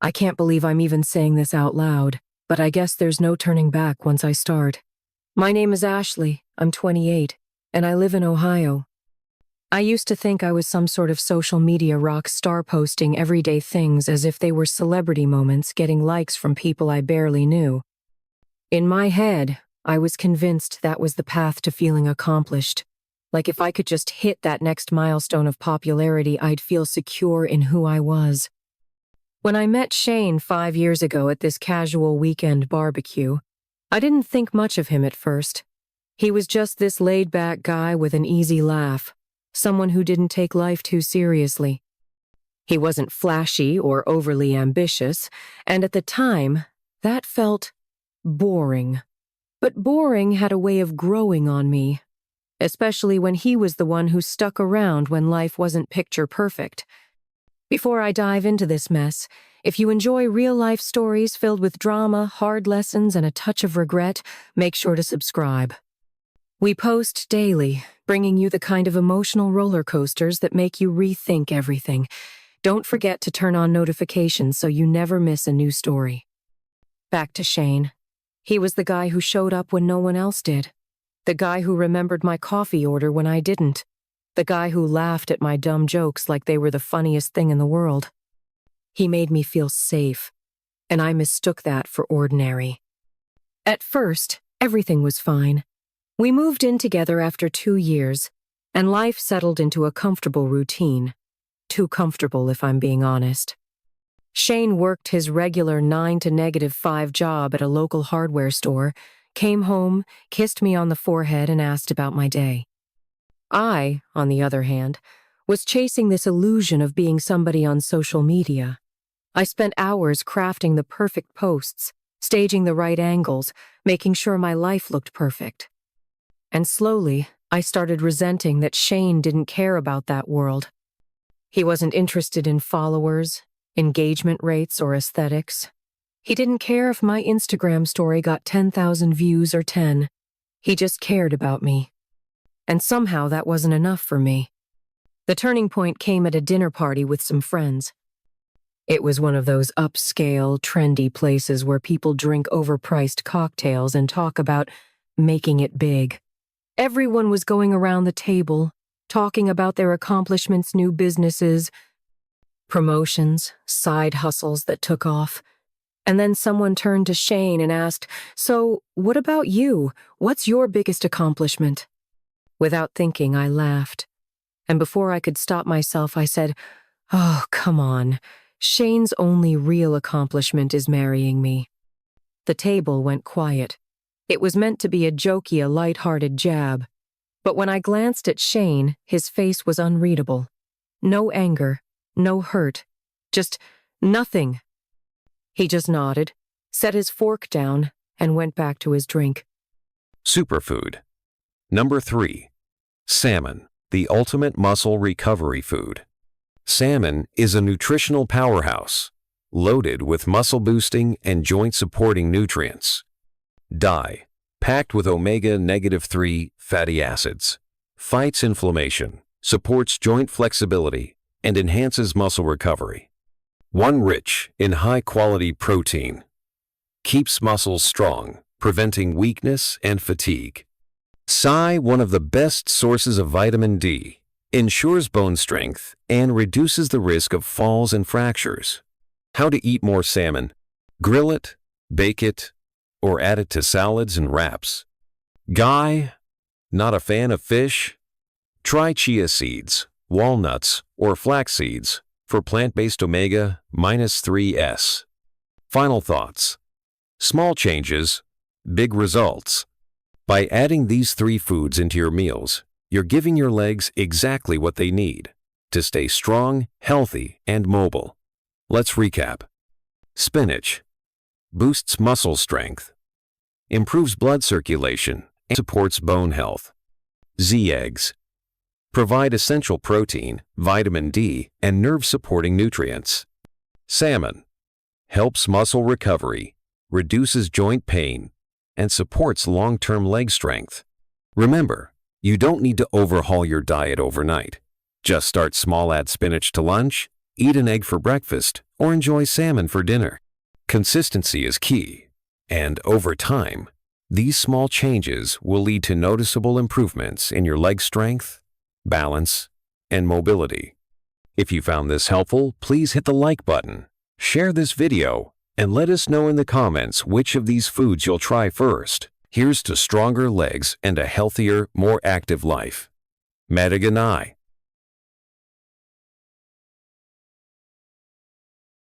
I can't believe I'm even saying this out loud, but I guess there's no turning back once I start. My name is Ashley, I'm 28, and I live in Ohio. I used to think I was some sort of social media rock star posting everyday things as if they were celebrity moments, getting likes from people I barely knew. In my head, I was convinced that was the path to feeling accomplished. Like if I could just hit that next milestone of popularity, I'd feel secure in who I was. When I met Shane 5 years ago at this casual weekend barbecue, I didn't think much of him at first. He was just this laid-back guy with an easy laugh, someone who didn't take life too seriously. He wasn't flashy or overly ambitious, and at the time, that felt boring. But boring had a way of growing on me, especially when he was the one who stuck around when life wasn't picture perfect. Before I dive into this mess, if you enjoy real-life stories filled with drama, hard lessons, and a touch of regret, make sure to subscribe. We post daily, bringing you the kind of emotional roller coasters that make you rethink everything. Don't forget to turn on notifications so you never miss a new story. Back to Shane. He was the guy who showed up when no one else did. The guy who remembered my coffee order when I didn't. The guy who laughed at my dumb jokes like they were the funniest thing in the world. He made me feel safe, and I mistook that for ordinary. At first, everything was fine. We moved in together after 2 years, and life settled into a comfortable routine. Too comfortable, if I'm being honest. Shane worked his regular 9 to -5 job at a local hardware store, came home, kissed me on the forehead, and asked about my day. I, on the other hand, was chasing this illusion of being somebody on social media. I spent hours crafting the perfect posts, staging the right angles, making sure my life looked perfect. And slowly, I started resenting that Shane didn't care about that world. He wasn't interested in followers, engagement rates, or aesthetics. He didn't care if my Instagram story got 10,000 views or 10. He just cared about me. And somehow that wasn't enough for me. The turning point came at a dinner party with some friends. It was one of those upscale, trendy places where people drink overpriced cocktails and talk about making it big. Everyone was going around the table, talking about their accomplishments, new businesses, promotions, side hustles that took off. And then someone turned to Shane and asked, "So, what about you? What's your biggest accomplishment?" Without thinking, I laughed. And before I could stop myself, I said, "Oh, come on. Shane's only real accomplishment is marrying me." The table went quiet. It was meant to be a jokey, a light-hearted jab. But when I glanced at Shane, his face was unreadable. No anger, no hurt, just nothing. He just nodded, set his fork down, and went back to his drink. Superfood. Number 3. Salmon, the ultimate muscle recovery food. Salmon is a nutritional powerhouse, loaded with muscle-boosting and joint-supporting nutrients. Packed with omega-3 fatty acids, fights inflammation, supports joint flexibility, and enhances muscle recovery. Rich in high-quality protein, keeps muscles strong, preventing weakness and fatigue. One of the best sources of vitamin D, ensures bone strength and reduces the risk of falls and fractures. How to eat more salmon? Grill it, bake it, or add it to salads and wraps. Not a fan of fish? Try chia seeds, walnuts, or flax seeds for plant-based omega-3s. Final thoughts. Small changes, big results. By adding these 3 foods into your meals, you're giving your legs exactly what they need to stay strong, healthy, and mobile. Let's recap. Spinach boosts muscle strength, improves blood circulation, and supports bone health. Eggs provide essential protein, vitamin D, and nerve-supporting nutrients. Salmon helps muscle recovery, reduces joint pain, and supports long-term leg strength. Remember, you don't need to overhaul your diet overnight. Just start small, add spinach to lunch, eat an egg for breakfast, or enjoy salmon for dinner. Consistency is key, and over time, these small changes will lead to noticeable improvements in your leg strength, balance, and mobility. If you found this helpful, please hit the like button, share this video, and let us know in the comments which of these foods you'll try first. Here's to stronger legs and a healthier, more active life. Mataganai.